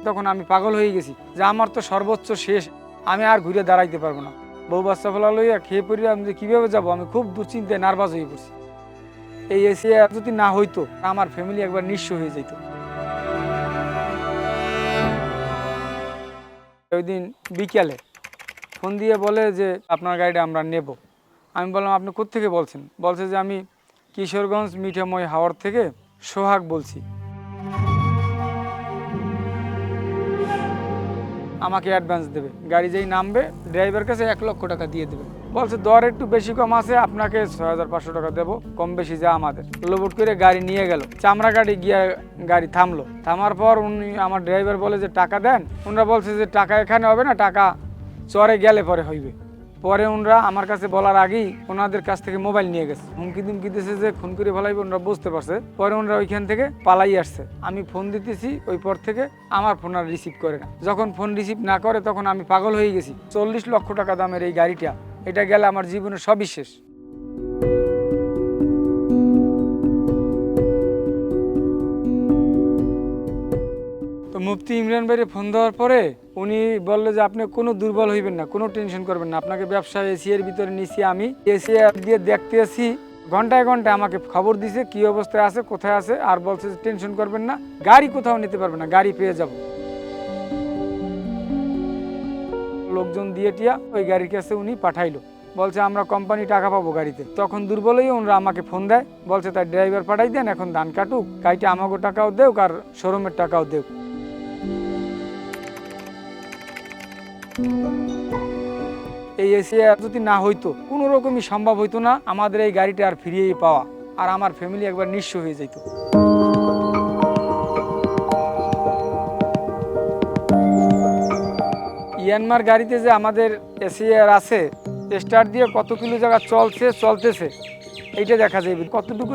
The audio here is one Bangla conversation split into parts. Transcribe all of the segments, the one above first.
তখন আমি পাগল হয়ে গেছি যে আমার তো সর্বোচ্চ শেষ, আমি আর ঘুরে দাঁড়াইতে পারবো না। বউ বাচ্চা ফেলা লইয়া খেয়ে পড়ি, আমি যে কীভাবে যাবো, আমি খুব দুশ্চিন্তায় নার্ভাস হয়ে পড়ছি। এই এসি যদি না হইতো আমার ফ্যামিলি একবার নিঃস্ব হয়ে যেত। ওই দিন বিকেলে ফোন দিয়ে বলে যে আপনার গাড়িটা আমরা নেব। আমি বললাম আপনি কোত্থেকে বলছেন? বলছে যে আমি কিশোরগঞ্জ মিঠাময় হাওড় থেকে সোহাগ বলছি, আমাকে অ্যাডভান্স দেবে, গাড়ি যেই নামবে ড্রাইভার কাছে 1 লক্ষ টাকা দিয়ে দেবে। বলছে দর একটু বেশি কম আছে, আপনাকে 6500 টাকা দেবো, কম বেশি যা আমাদের। লোবট করে গাড়ি নিয়ে গেল, চামড়া গাড়ি গিয়ে গাড়ি থামলো। থামার পর উনি আমার ড্রাইভার বলে যে টাকা দেন। ওনারা বলছে যে টাকা এখানে হবে না, টাকা চরে গেলে পরে হইবে। পরে ওনারা আমার কাছে বলার আগেই ওনাদের কাছ থেকে মোবাইল নিয়ে গেছে, হুমকি দুমকি দিতেছে যে ফোন করে ফেলাইবে। ওনারা বুঝতে পারছে, পরে ওনারা ওইখান থেকে পালাই আসছে। আমি ফোন দিতেছি, ওই পর থেকে আমার ফোন আর রিসিভ করে না। যখন ফোন রিসিভ না করে তখন আমি পাগল হয়ে গেছি। 40 লক্ষ টাকা দামের এই গাড়িটা, এটা গেলে আমার জীবনের সবই শেষ। তো মুফতি ইমরান ভাইরে ফোন দেওয়ার পরে উনি বললো যে আপনি কোনো দুর্বল হইবেন না, কোনো টেনশন করবেন না, আপনাকে ব্যবসা এসি এর ভিতরে নিছি, আমি এসি দিয়ে দেখতে আসি। ঘন্টায় ঘন্টায় আমাকে খবর দিছে কি অবস্থায় আছে, কোথায় আছে, আর বলছে যে টেনশন করবেন না, গাড়ি কোথাও নিতে পারবেন না, গাড়ি পেয়ে যাব। লোকজন দিয়ে টিয়া ওই গাড়ির কাছে উনি পাঠাইলো, বলছে আমরা কোম্পানি টাকা পাবো গাড়িতে। তখন দুর্বলই ওনারা আমাকে ফোন দেয়, বলছে তার ড্রাইভার পাঠাই দেন, এখন ধান কাটুক, গাড়িটা আমাকে টাকাও দেউক আর শোরুমের টাকাও দেউক। এই এসি যদি না হইতো, কোনো রকমই সম্ভব হইতো না আমাদের এই গাড়িটা আর ফিরিয়ে পাওয়া, আর আমার ফ্যামিলি একবার নিঃস্ব হয়ে যেত। ইয়ানমার গাড়িতে যে আমাদের এসি আছে, স্টার্ট দিয়ে কত কিলো জায়গা চলতেছে এইটা দেখা যাবে, কতটুকু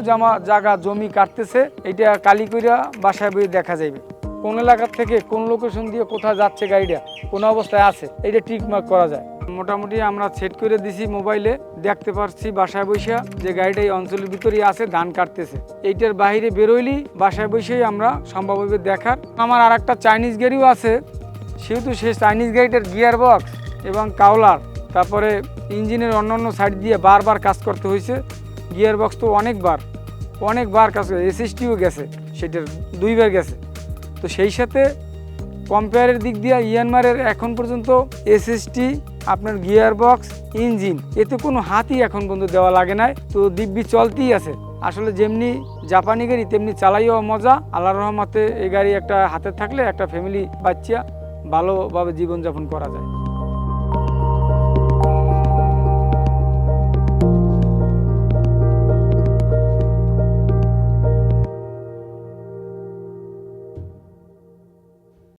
জায়গা জমি কাটতেছে এইটা কালি কইরা বাসায় বই দেখা যাবে। কোন এলাকা থেকে কোন লোকেশন দিয়ে কোথায় যাচ্ছে গাড়িটা, কোন অবস্থায় আছে, এইটা টিকমার্ক করা যায়। মোটামুটি আমরা সেট করে দিছি মোবাইলে, দেখতে পাচ্ছি বাসায় বসে যে গাড়িটা এই অঞ্চলের ভিতরেই আছে, ধান কাটতেছে। এইটার বাইরে বেরোইলি বাসায় বসেই আমরা সম্ভবভাবে দেখার। আমার আর একটা চাইনিজ গাড়িও আছে, সেহেতু সেই চাইনিজ গাড়িটার গিয়ার বক্স এবং কাউলার, তারপরে ইঞ্জিনের অন্যান্য সাইড দিয়ে বারবার কাজ করতে হয়েছে। গিয়ার বক্স তো অনেকবার কাজ করে, এসএসটিও গেছে, সেটার 2বার গেছে। তো সেই সাথে কম্পেয়ারের দিক দিয়ে ইয়ানমারের এখন পর্যন্ত এসএসটি, আপনার গিয়ার বক্স, ইঞ্জিন, এতে কোনো হাতই এখন পর্যন্ত দেওয়া লাগে নাই। তো দিব্যি চলতেই আছে। আসলে যেমনি জাপানি গাড়ি তেমনি চালাইও মজা। আল্লাহর রহমতে এই গাড়ি একটা হাতে থাকলে একটা ফ্যামিলি বাচ্চা ভালোভাবে জীবনযাপন করা যায়।